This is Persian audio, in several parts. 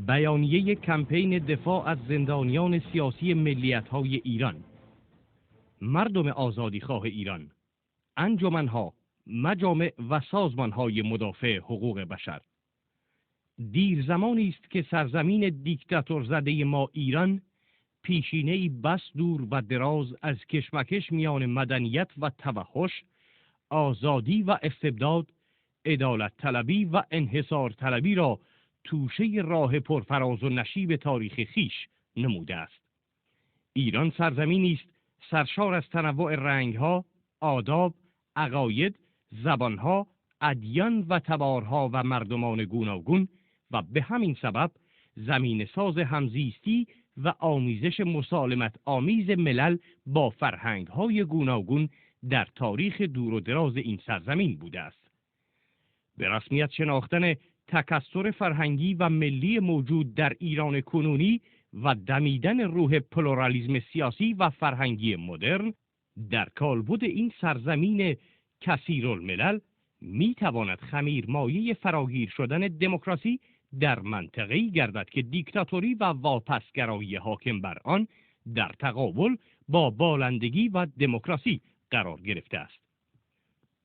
بیانیه کمپین دفاع از زندانیان سیاسی ملیت‌های ایران. مردم آزادیخواه ایران، انجمن‌ها، مجامع و سازمان‌های مدافع حقوق بشر. دیر زمانی است که سرزمین دیکتاتور زده ما ایران پیشینه‌ای بس دور و دراز از کشمکش میان مدنیت و توحش، آزادی و استبداد، عدالت طلبی و انحصار طلبی را توشه راه پرفراز و نشیب تاریخ خیش نموده است. ایران سرزمینی است سرشار از تنوع رنگ‌ها، آداب، عقاید، زبان‌ها، ادیان و تبارها و مردمان گوناگون و به همین سبب زمین ساز همزیستی و آمیزش مسالمت آمیز ملل با فرهنگ‌های گوناگون در تاریخ دور و دراز این سرزمین بوده است. به رسمیت شناختن تکثر فرهنگی و ملی موجود در ایران کنونی و دمیدن روح پلورالیسم سیاسی و فرهنگی مدرن در کالبد این سرزمین کثیرالملل می تواند خمیرمایه فراگیر شدن دموکراسی در منطقه‌ای گردد که دیکتاتوری و واپسگرایی حاکم بر آن در تقابل با بالندگی و دموکراسی قرار گرفته است.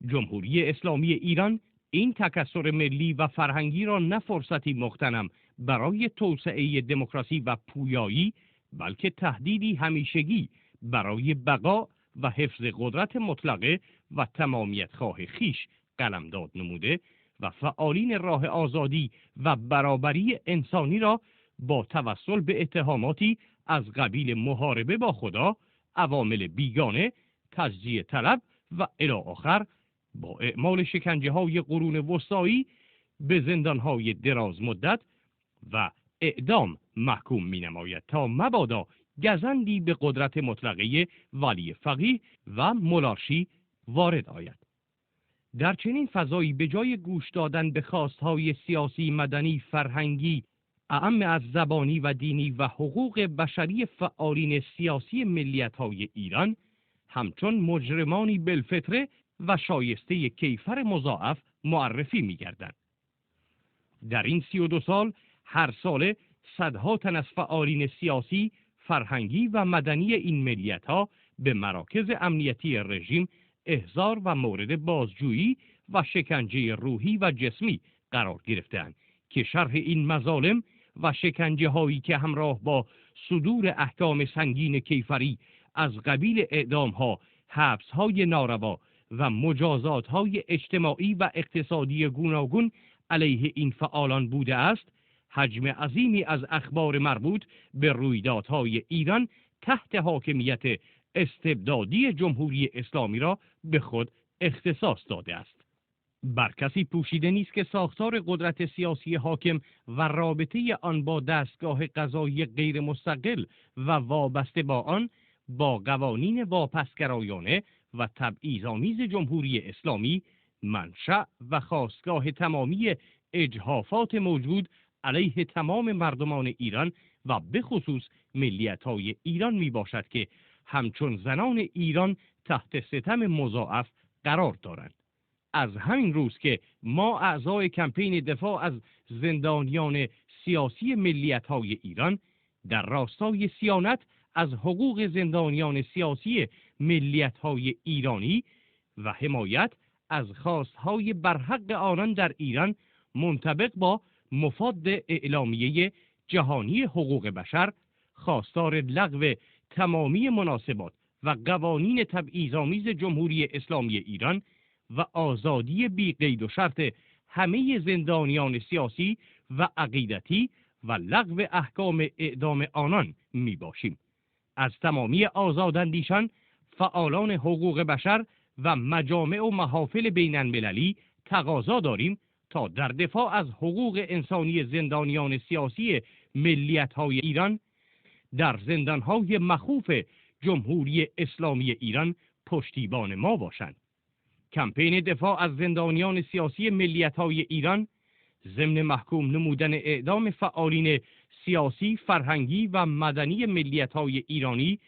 جمهوری اسلامی ایران این تکثر ملی و فرهنگی را نه فرصتی مغتنم برای توسعه دموکراسی و پویایی، بلکه تهدیدی همیشگی برای بقا و حفظ قدرت مطلقه و تمامیت خواه خیش قلمداد نموده و فعالین راه آزادی و برابری انسانی را با توسل به اتهاماتی از قبیل محاربه با خدا، عوامل بیگانه، تجزیه طلب و الی آخر با اعمال شکنجه‌های قرون وسطایی به زندان‌های دراز مدت و اعدام محکوم می‌نماید تا مبادا گزندی به قدرت مطلقه ولی فقیه و ملارشی وارد آید. در چنین فضایی به جای گوش دادن به خواستهای سیاسی، مدنی، فرهنگی، اعم از زبانی و دینی و حقوق بشری فعالین سیاسی ملیت‌های ایران، همچون مجرمانی بالفطره و شایسته کیفر مضاعف معرفی می‌گردند. در این 32 سال هر ساله صدها تن از فعالین سیاسی، فرهنگی و مدنی این ملیت‌ها به مراکز امنیتی رژیم احضار و مورد بازجویی و شکنجه روحی و جسمی قرار گرفتند که شرح این مظالم و شکنجه هایی که همراه با صدور احکام سنگین کیفری از قبیل اعدام ها، حبس های ناروا و مجازات های اجتماعی و اقتصادی گوناگون علیه این فعالان بوده است، حجم عظیمی از اخبار مربوط به رویدادهای ایران تحت حاکمیت استبدادی جمهوری اسلامی را به خود اختصاص داده است. بر کسی پوشیده نیست که ساختار قدرت سیاسی حاکم و رابطه آن با دستگاه قضایی غیر مستقل و وابسته با آن با قوانین واپسگرایانه و تبعیض‌آمیز جمهوری اسلامی منشأ و خاستگاه تمامی اجحافات موجود علیه تمام مردمان ایران و به خصوص ملیت‌های ایران می باشد که همچون زنان ایران تحت ستم مضاعف قرار دارند. از همین روز که ما اعضای کمپین دفاع از زندانیان سیاسی ملیت‌های ایران در راستای صیانت از حقوق زندانیان سیاسی ملیت‌های ایرانی و حمایت از خواستهای برحق آنان در ایران منطبق با مفاد اعلامیه جهانی حقوق بشر، خواستار لغو تمامی مناسبات و قوانین تبعیض‌آمیز جمهوری اسلامی ایران و آزادی بی قید و شرط همه زندانیان سیاسی و عقیدتی و لغو احکام اعدام آنان می باشیم. از تمامی آزاداندیشان، فعالان حقوق بشر و مجامع و محافل بین المللی تقاضا داریم تا در دفاع از حقوق انسانی زندانیان سیاسی ملیت‌های ایران در زندان‌های مخوف جمهوری اسلامی ایران پشتیبان ما باشند. کمپین دفاع از زندانیان سیاسی ملیت‌های ایران ضمن محکوم نمودن اعدام فعالین سیاسی، فرهنگی و مدنی ملیت‌های ایرانی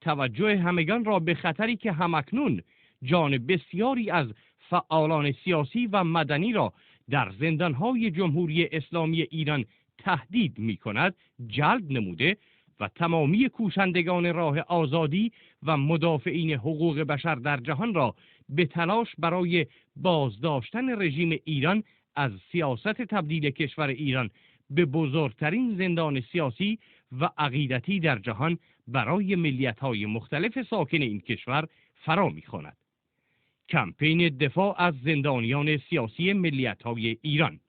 توجه همگان را به خطری که همکنون جان بسیاری از فعالان سیاسی و مدنی را در زندان‌های جمهوری اسلامی ایران تهدید می کند جلب نموده و تمامی کوشندگان راه آزادی و مدافعین حقوق بشر در جهان را به تلاش برای بازداشتن رژیم ایران از سیاست تبدیل کشور ایران به بزرگترین زندان سیاسی و عقیدتی در جهان برای ملیت‌های مختلف ساکن این کشور فرا می‌خواند. کمپین دفاع از زندانیان سیاسی ملیت‌های ایران